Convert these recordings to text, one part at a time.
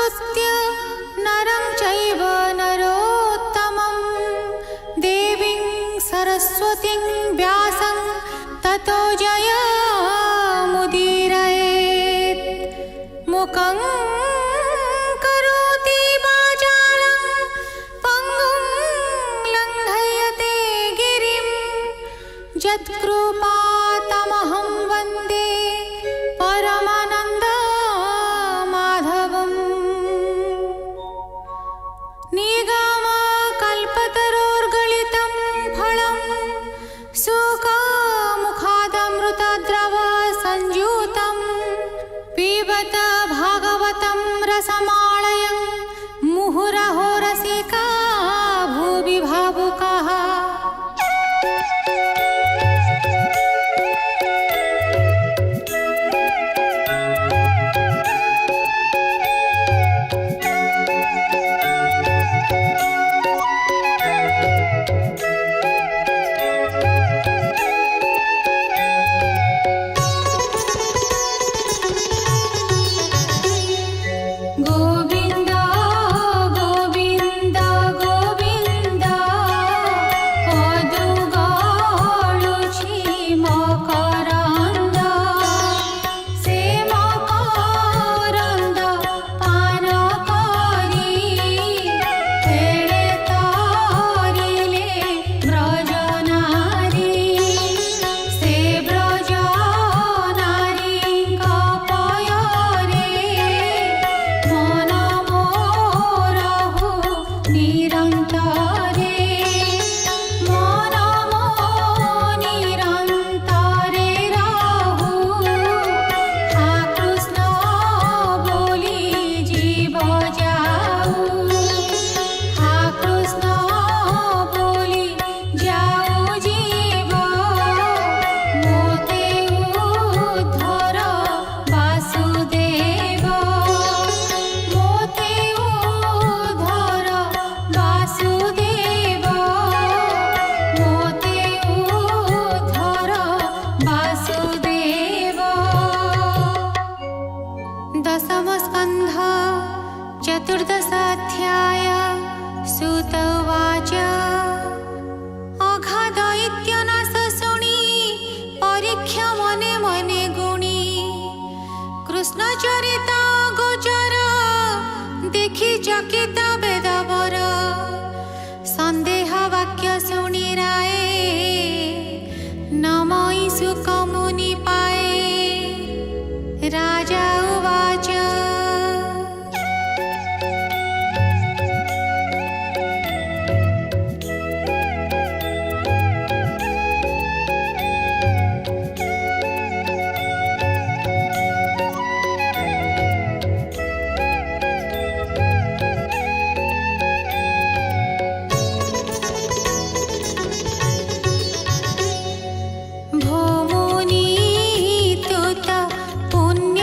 नमस्कृत्य नरं चैव नरोत्तमं देवीं सरस्वतीं व्यासं ततो जयमुदीरयेत्। मुखं करोति वाचालं पङ्गुं लङ्घयते गिरिं यत्कृपातमहं वन्दे परमानन्दमाधवम्। निगमकल्पतरोर्गलितं फलं सुखमुखादमृतद्रव संयुतं पिबत भागवतं रसमालयं मुहुरहो रसिका भुवि भावुकाः। गोविन्द गोविन्द गोविन्द पदुगाळुछि मकरन्द से मकरन्द पान करि खेळे तरिले ब्रजनारी से ब्रजनारीଙ୍କ पୟରେ मन मोरहु निरन्तरे मन निरन्तरे रहु हा कृष्ण बोली जीव जाऊ हा कृष्ण बोली जाऊ जीव मोते उद्धर वासुदेव मोते उद्धर वासुदेव मोते उद्धर वासुदेव। दशमस्कन्ध चतुर्दशाध्याय सूत उवाच अघादैत्यनाश शुणि परीक्ष्य मने मने गुणी कृष्णचरित गोचर देखि चकित वेदवर सन्देह वाक्य शुणि राये नमई सुख मुनि पाए। राजा उवाच भो मुनि तुत पुण्य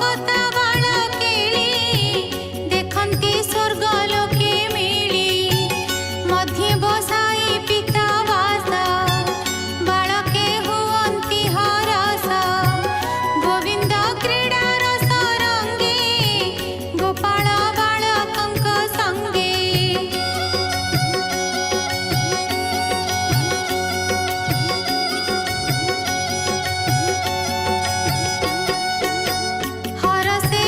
କଥା ବାଳ କେଳି ଦେଖନ୍ତି ସ୍ୱର୍ଗ ଲୋକେ ମିଳି ମଧ୍ୟ ବସାଇ ପିତା ବାସ ବାଳକେ ହୁଅନ୍ତି ହରସ ଗୋବିନ୍ଦ କ୍ରୀଡ଼ାର ସରଙ୍ଗେ ଗୋପାଳ ବାଳକଙ୍କ ସଙ୍ଗେ हरसे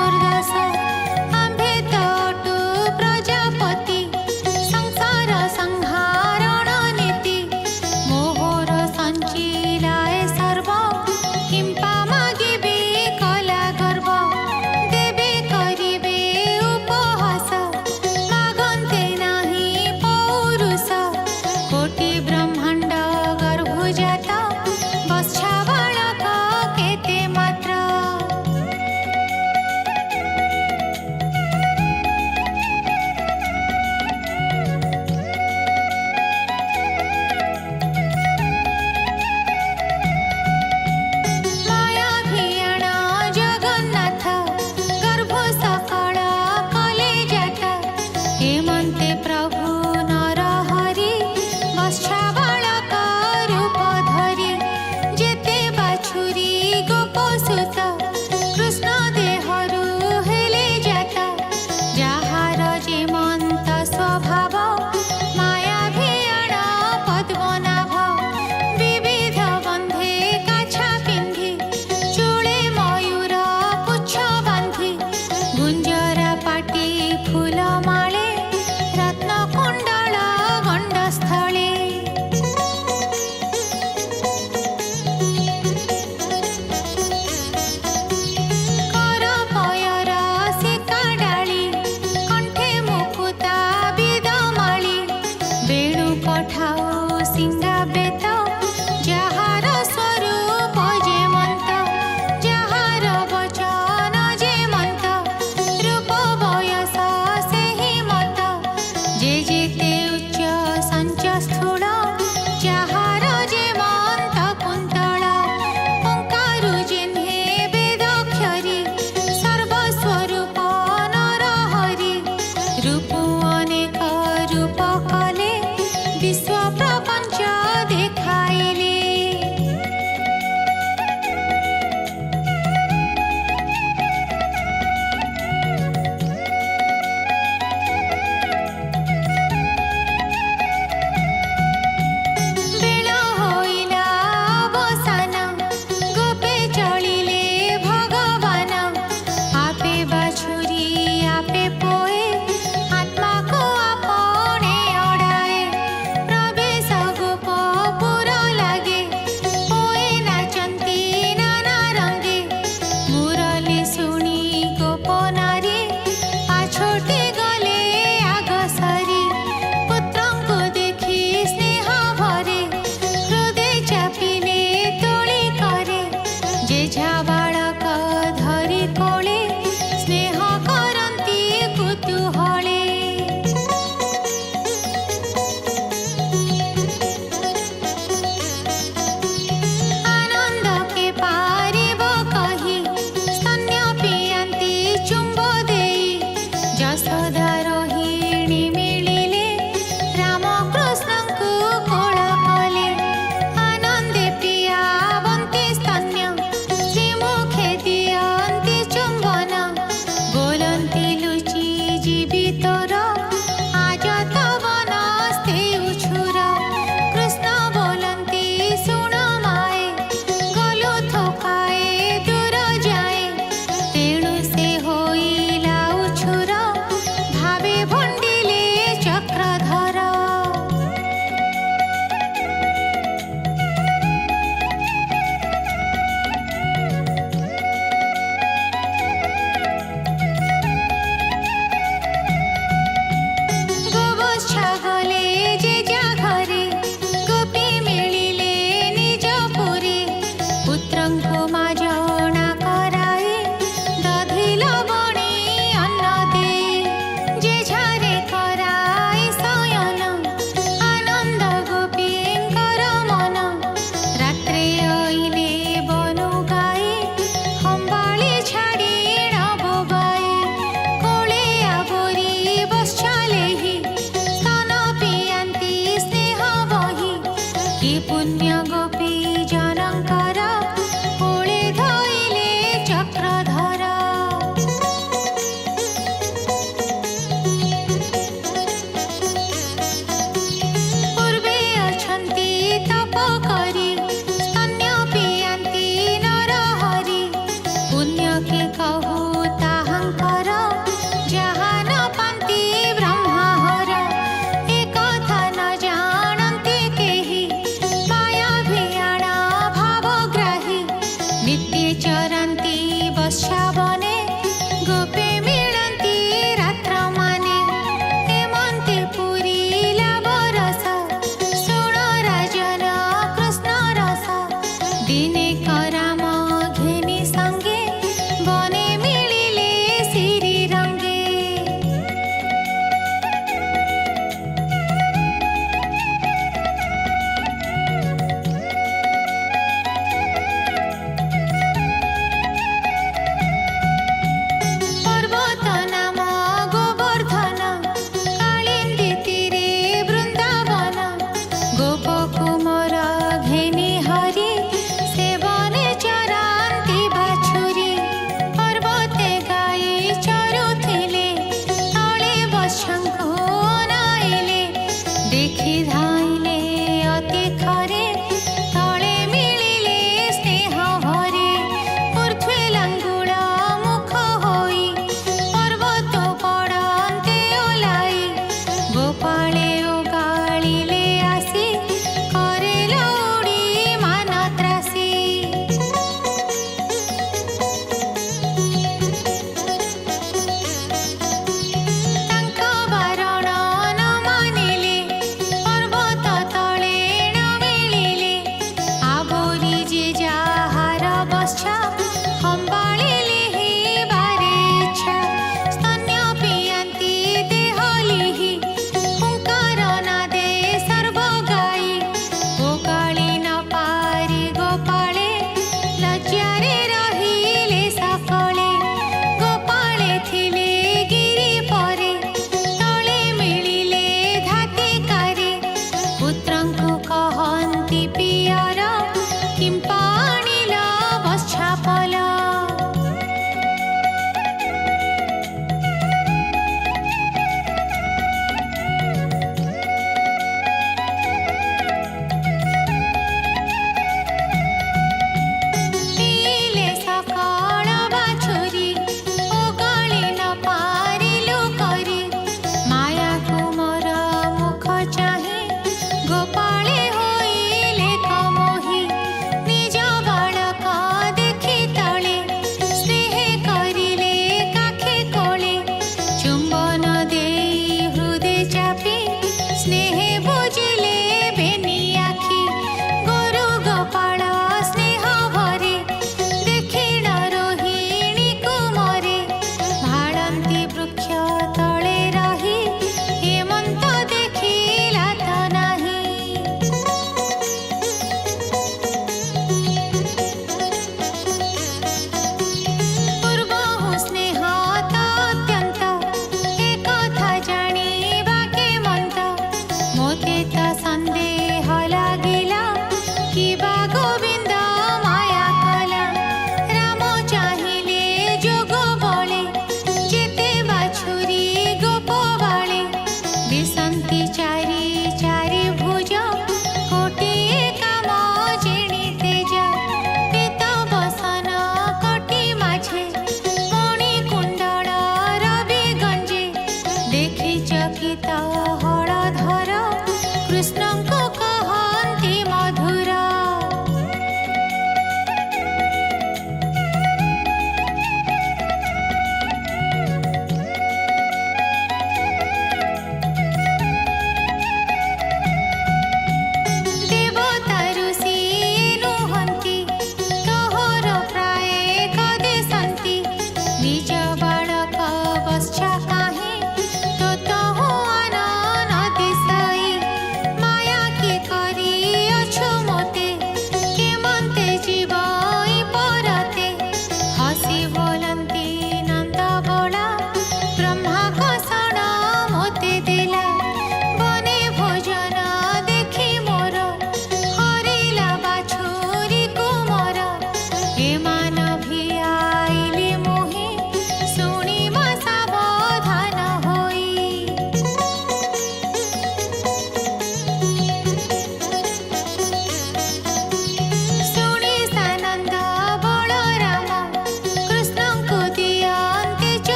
दुर्दश आम्भे तटु प्रजापति संसार संहारण नीति मोहर संचिलाए सर्व किंपा मागिबे कला गर्व देबे करिबे उपहास मागन्ते नाही पौरुष कोटि ब्रह्मांड गर्भजात बच्छा बालक केते मात्र गोपे मिळंती रात्रमाने हेमंते पुरीला बरस सोण राजन कृष्ण रस दिने कराम घेनी संगे बने मिळिले सिरी रंगे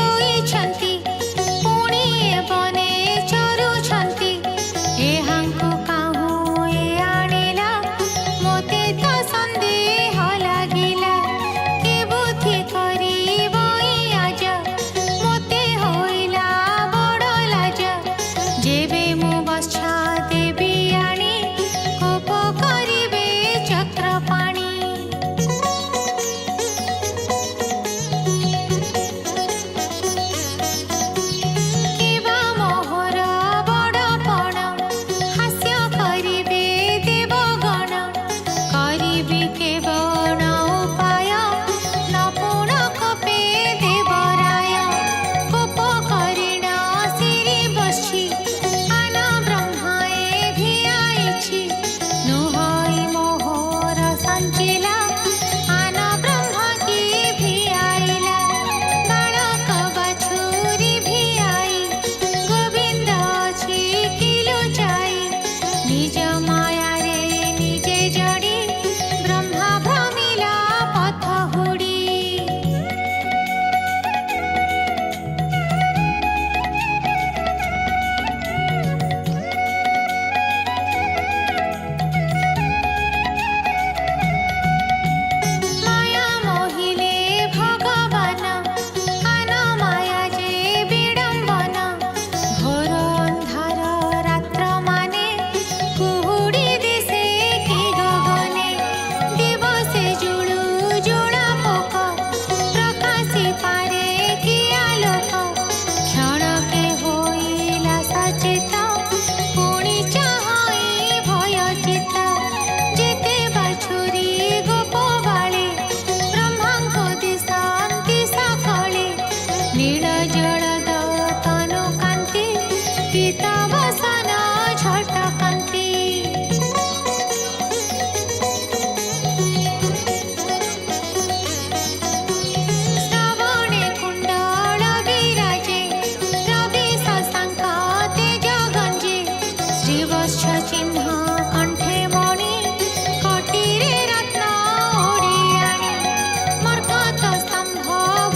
ଶୋଇଛନ୍ତି ପୁଣି ଏ ବନେ ଚରୁଛନ୍ତି ଏହାଙ୍କୁ କାହୁଁ ଏ ଆଣିଲା ମୋତେ ତ ସନ୍ଦେହ ଲାଗିଲା କେ ବୁଦ୍ଧି କରିବ ଇ ଆଜ ମୋତେ ହୋଇଲା ବଡ଼ ଲାଜ ଯେବେ ମୁଁ ବର୍ଷା ଦେବି ଆଣି କୋପ କରିବେ ଚକ୍ରପାଣି କିବା ମୋହର ବଡ଼ପଣ ହାସ୍ୟ କରିବେ ଦେବଗଣ କରିବି କେବଳ ଉପାୟ ନପୁଣ କୋପେ ଦେବରାୟ କୋପ କରିଣ ଶିରି ବସି ଆନ ବ୍ରହ୍ମାଏ ଭିଆଇଛି ନୁହଇ ମୋହର ସଞ୍ଚିଲା ଆନ ବ୍ରହ୍ମା କି ଭିଆଇଲା ବାଳକ ବାଛୁରୀ ଭିଆଇ ଗୋବିନ୍ଦ ଅଛି କିଲୁଚାଇ ନିଜ ମାୟାରେ ନିଜେ ଜଡ଼ି ବ୍ରହ୍ମା ଭ୍ରମିଲା ପଥ ହୁଡ଼ି ମାୟା ମୋହିଲେ ଭଗବାନ ଆନ ମାୟା ଯେ ବିଡ଼ମ୍ବନ ଘୋର ଅନ୍ଧାର ରାତ୍ର ମାନେ କୁହୁଡ଼ି ଦିଶେ କି ଗଗନେ ଦିବସେ ଜୁଳୁ ଜୁଳା ପୋକ ପ୍ରକାଶି ପାରେ କି ଆଲୋକ କ୍ଷଣକେ ହୋଇଲା ସଚେତ ପୁଣି ଚାହଁଇ ଭୟଚିତ ଯେତେ ବାଛୁରୀ ଗୋପ ବାଳେ ବ୍ରହ୍ମାଙ୍କୁ ଦିଶନ୍ତି ସକଳେ ନୀଳ ଜଳଦ ତନୁ କାନ୍ତି ପୀତ ବସନ ଝଟକନ୍ତି ଶ୍ରବଣେ କୁଣ୍ଡଳ ବିରାଜେ ରବି ଶଶାଙ୍କ ତେଜ ଗଞ୍ଜେ ଶ୍ରୀବତ୍ସ ଚିହ୍ନ କଣ୍ଠେ ମଣି କଟିରେ ରତ୍ନ ଓଡ଼ିଆଣି ମର୍କତ ସ୍ତମ୍ଭ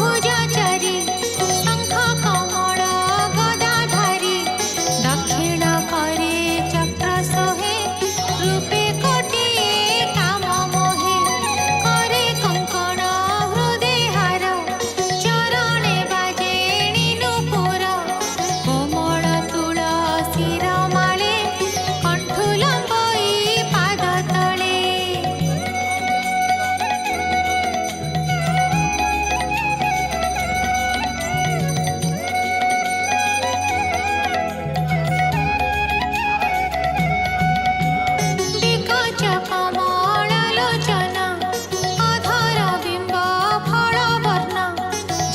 ଭୁଜଚାରୀ ଶଙ୍ଖ କମଳ ଗଦାଧାରୀ ଦକ୍ଷିଣ କରେ ଚକ୍ର ଶୋହେ ରୂପେ କୋଟିଏ କାମ ମୋହେ କରେ କଙ୍କଣ ହୃଦେ ହାର ଚରଣେ ବାଜେଣି ନୂପୁର କୋମଳ ତୁଳସୀର ମାଳେ କଣ୍ଠୁ ଲମ୍ବଇ ପାଦ ତଳେ ବିକଚ କମଳ ଲୋଚନ ଅଧର ବିମ୍ବ ଫଳ ବର୍ଣ୍ଣ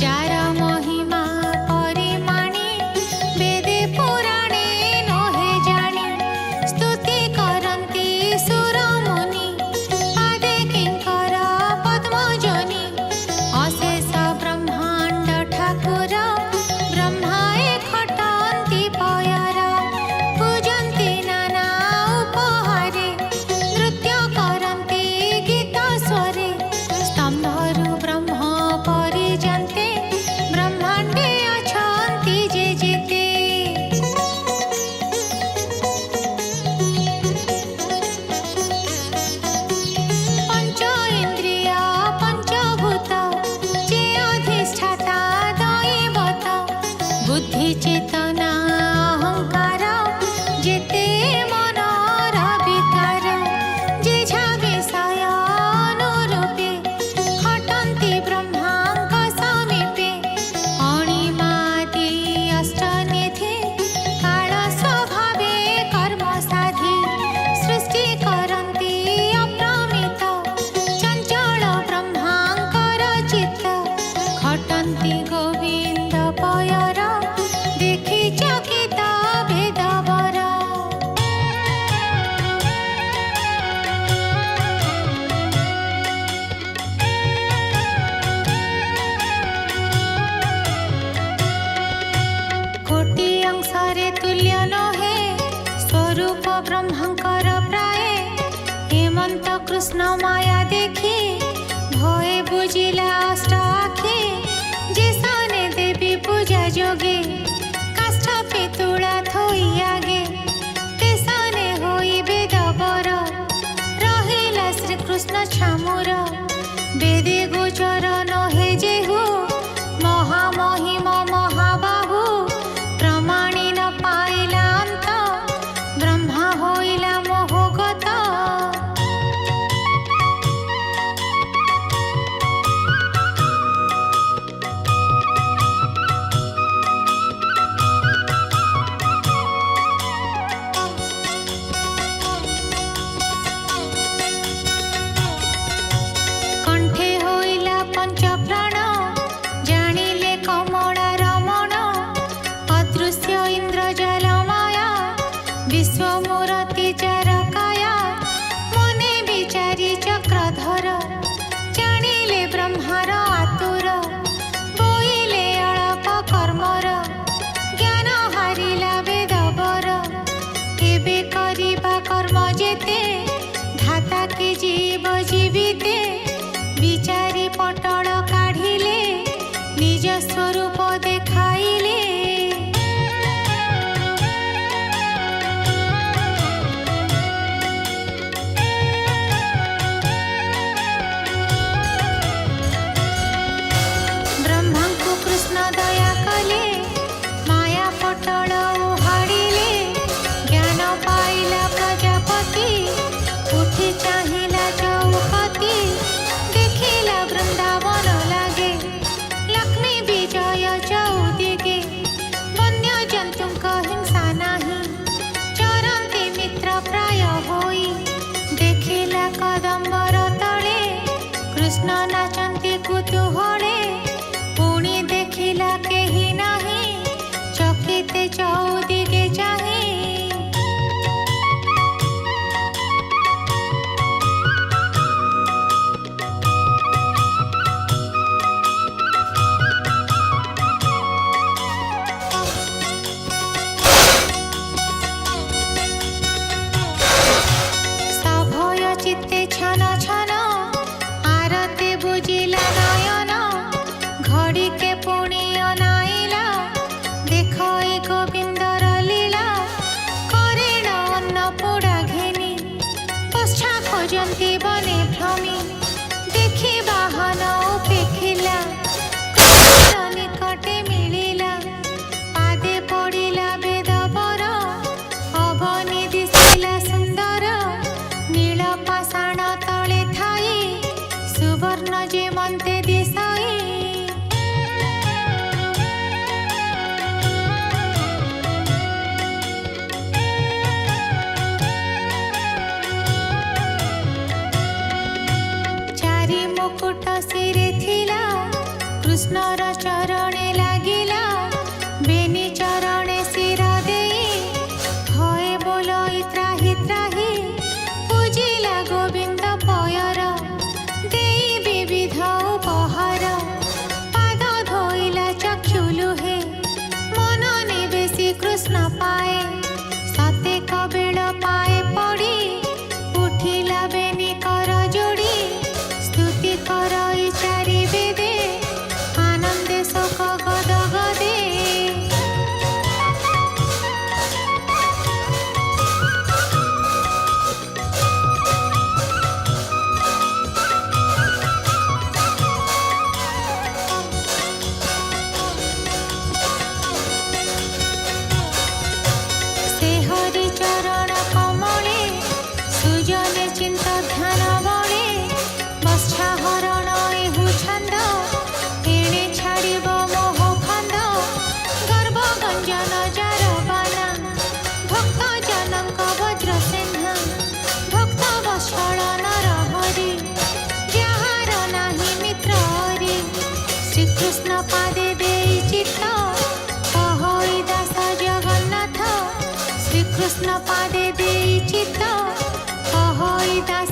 ଯାର ମହିମା ପରିମାଣେ ବେଦେ ପୁରାଣେ ନୋହେ ଜାଣି ସ୍ତୁତି କରନ୍ତି ସୁର ମୁନି ପାଦେ କିଙ୍କର ପଦ୍ମଜନି ଅଶେଷ ବ୍ରହ୍ମାଣ୍ଡ ଠାକୁର ବ୍ରହ୍ମାଏ ଖଟନ୍ତି ପୟର ପୂଜନ୍ତି ନାନା ଉପହାରେ ନୃତ୍ୟ କରନ୍ତି ଗୀତ ସ୍ୱରେ ସ୍ତମ୍ଭରୁ ବ୍ରହ୍ମ ପରିଜାନ୍ତେ ବ୍ରହ୍ମାଣ୍ଡେ ଅଛନ୍ତି ଯେ ଯେତେ ପଞ୍ଚ ଇନ୍ଦ୍ରିୟ ପଞ୍ଚଭୂତ ଯେ ଅଧିଷ୍ଠାତା ଦୈବତ ବୁଦ୍ଧି ଚେତନା ଅହଙ୍କାର ଯେତେ ମନର ବିକାର ଯେଝା ବିଷୟ ଅନୁରୂପେ ଖଟନ୍ତି ବ୍ରହ୍ମାଙ୍କ ସମୀପେ ଅଣିମାଦି ଅଷ୍ଟନିଧି କାଳ ସ୍ୱଭାବେ କର୍ମ ସାଧି ସୃଷ୍ଟି କରନ୍ତି ଅପ୍ରମିତ ଚଞ୍ଚଳ ବ୍ରହ୍ମାଙ୍କର ଚିତ୍ତ ଖଟନ୍ତି ଗୋବିନ୍ଦ ପୟର ଦେଖି ଚକିତ ଭେଦବର କୋଟି ଅଂଶରେ ତୁଲ୍ୟ ନୋହେ ସ୍ୱରୂପ ବ୍ରହ୍ମାଙ୍କର ପ୍ରାୟ ହେମନ୍ତ କୃଷ୍ଣ ମାୟା ଦେଖି ଭଏ ବୁଝିଲା ଅଷ୍ଟ ଆଖି ଯେ ସନେ ଦେବୀ चौदिगे चाहे सभय चित्ते छन छन आरती बुझिला नयन घड़ी के पुणी अनाइला देख ए गोविंदर लीला करेण अन्न पोड़ा घेनी पश्चा खोजंती बने भ्रमी देखि बाहन उपेखिला कृष्ण निकटे मिलिला पादे पड़िला वेद बर अवनी दिसिला सुंदर नील पाषाण तले थाई सुवर्ण जे मन्ते दिशाई चारि मुकुट सिरे थिला कृष्णर चरणे लागिला बेनी चरणे सिर देई भये बोलई त्राहि त्राहि पूजिला गोविंद पयर देई विविध उपहार पाद धोइला चक्षु लुहे मन निवेशी कृष्ण पाए सते कबिल पाए पड़ी उठिला बेनी कर जोड़ी स्तुति करई चारि वेदे आनंदे शोक गद गदे से हरि चरण कमले सुजने चिंत ध्यान बले बस्छा हरण एहु छंद एणे छाड़िब मोह फंद गर्भ गंजन जार बाना भक्त जनक वज्र सिंह भक्त वत्सल नर हरि जहार नाही मित्र हरि श्रीकृष्ण पादे देई चित्त कहई दास जगन्नाथ श्रीकृष्ण पादे देई चित्त कहई दास